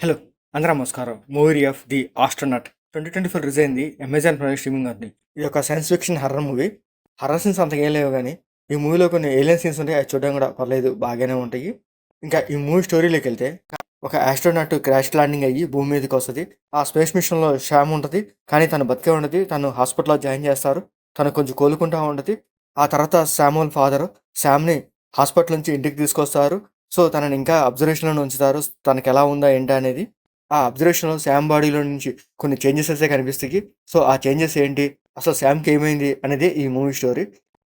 Hello! అందరూ నమస్కారం. 'Movie of the astronaut' 2024 release అయింది అమెజాన్ ప్రైమ్ స్ట్రీమింగ్ అది. ఇది ఒక science fiction horror movie. Horror scenes అంతగా ఏం లేవు గానీ, ఈ మూవీలో కొన్ని ఏలియన్ సీన్స్ ఉంటాయి. అవి చూడడం కూడా పర్లేదు బాగానే ఉంటాయి. ఇంకా ఈ మూవీ స్టోరీలోకెళ్తే, ఒక ఆస్ట్రోనట్ క్రాష్ ల్యాండింగ్ అయ్యి భూమి మీదకొస్తది. ఆ స్పేస్ మిషన్‌లో శ్యామ్ ఉంటది. కానీ తను బతికే ఉండదు. తను హాస్పిటల్‌లో జాయిన్ చేస్తారు. తను కొంచెం కోలుకుంటా ఉంటది. ఆ తర్వాత శామ్ వాళ్ళ ఫాదరు శామ్‌ని హాస్పిటల్ నుంచి ఇంటికి తీసుకొస్తారు. సో, తనని ఇంకా అబ్జర్వేషన్‌లోనే ఉంచుతారు. తనకెలా ఉందా ఏంటా అనేది. ఆ అబ్జర్వేషన్‌లో శామ్ బాడీలో నుంచి కొన్ని చేంజెస్ అయితే కనిపిస్తాయి. సో, ఆ చేంజెస్ ఏంటి? అసలు శామ్‌కి ఏమైంది? అనేది ఈ మూవీ స్టోరీ.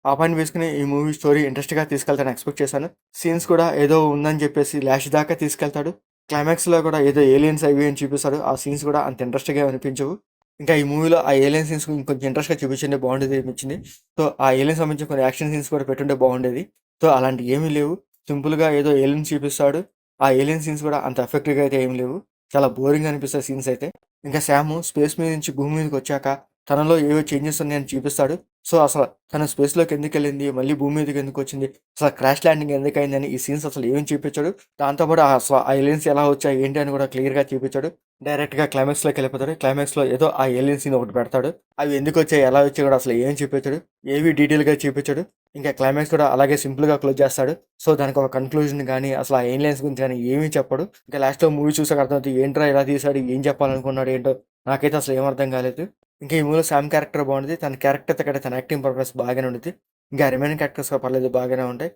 ఆ పాయింట్ వేసుకొని ఈ మూవీ స్టోరీ ఇంట్రెస్ట్‌గా తీసుకెళ్తానని ఎక్స్‌పెక్ట్ చేశాను. సీన్స్ కూడా ఏదో ఉందని చెప్పేసి లాస్ట్ దాకా తీసుకెళ్తాడు. క్లైమాక్స్‌లో కూడా ఏదో ఏలియన్స్ అవి అని చూపిస్తాడు. ఆ సీన్స్ కూడా అంత ఇంట్రెస్ట్‌గా అనిపించవు. ఇంకా ఈ మూవీలో ఆ ఏలియన్ సీన్స్ ఇంకొంచెం ఇంట్రెస్ట్‌గా చూపించుంటే బాగుండేది అనిపించింది. సో, ఆ ఏలియన్ సంబంధించిన కొన్ని యాక్షన్ సీన్స్ కూడా పెట్టుంటే బాగుండేది. సో, అలాంటివి ఏమీ లేవు. సింపుల్‌గా ఏదో ఏలియన్ చూపిస్తాడు. ఆ ఏలియన్ సీన్స్ కూడా అంత ఎఫెక్టివ్‌గా అయితే ఏమి లేవు. చాలా బోరింగ్‌గా అనిపిస్తాయి సీన్స్ అయితే. ఇంకా శాము స్పేస్ మీద నుంచి భూమి మీదకొచ్చాక తనలో ఏవో చేంజెస్ ఉన్నాయని చూపిస్తాడు. సో, అసలు తను స్పేస్‌లోకి ఎందుకెళ్ళింది? మళ్ళీ భూమి మీదకి ఎందుకొచ్చింది? అసలు క్రాష్ ల్యాండింగ్ ఎందుకయిందని ఈ సీన్స్ అసలు ఏమి చూపించాడు. దాంతో పాటు అసలు ఆ ఏలియన్స్ ఎలా వచ్చాయి? ఏంటి? అని కూడా క్లియర్‌గా చూపించాడు. డైరెక్ట్‌గా క్లైమాక్స్‌లోకెళ్ళిపోతాడు. క్లైమాక్స్‌లో ఏదో ఆ ఏలియన్ సీన్ ఒకటి పెడతాడు. అవి ఎందుకొచ్చాయి? ఎలా వచ్చాయి? కూడా అసలు ఏం చూపించడు. ఏవి డీటెయిల్‌గా చూపించడు. ఇంకా క్లైమాక్స్ కూడా అలాగే సింపుల్‌గా క్లోజ్ చేస్తాడు. సో, దానికి ఒక కన్క్లూజన్ గానీ, అసలు ఆ ఏలియన్స్ గురించి గానీ ఏమీ చెప్పడు. ఇంకా లాస్ట్‌లో మూవీ చూసాక అర్థమవుతుంది. ఏంట్రా ఇలా తీశాడు? ఏం చెప్పాలనుకున్నాడు ఏంటో? నాకైతే అసలు ఏం అర్థం కాలేదు. ఇంకా ఈ మూవీలో శామ్ క్యారెక్టర్ బాగుంది. తన క్యారెక్టర్‌తో కంటే తన యాక్టింగ్ పర్ఫార్మెన్స్ బాగానే ఉండిద్ది. ఇంకా రిమైనింగ్ క్యారెక్టర్స్ పర్లేదు బాగానే ఉంటాయి.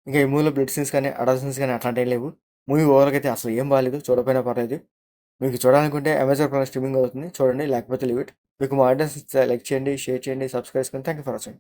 ఇంకా ఈ మూవీలో బ్లడ్ సీన్స్ కానీ, అడల్ట్ సీన్స్ కానీ అట్లాంటివి లేవు. మూవీ ఓవరాల్‌గా అయితే అసలు ఏం బాలేదు. చూడకపోయినా పర్లేదు. మీకు చూడాలనుకుంటే అమెజాన్ ప్రైమ్ స్ట్రీమింగ్ అవుతుంది. చూడండి. లేకపోతే లీవ్ ఇట్. మీకు మా ఆడియన్స్ లైక్ చేయండి, షేర్ చేయండి, సబ్స్క్రైబ్ చేసుకోండి. Thank you for watching.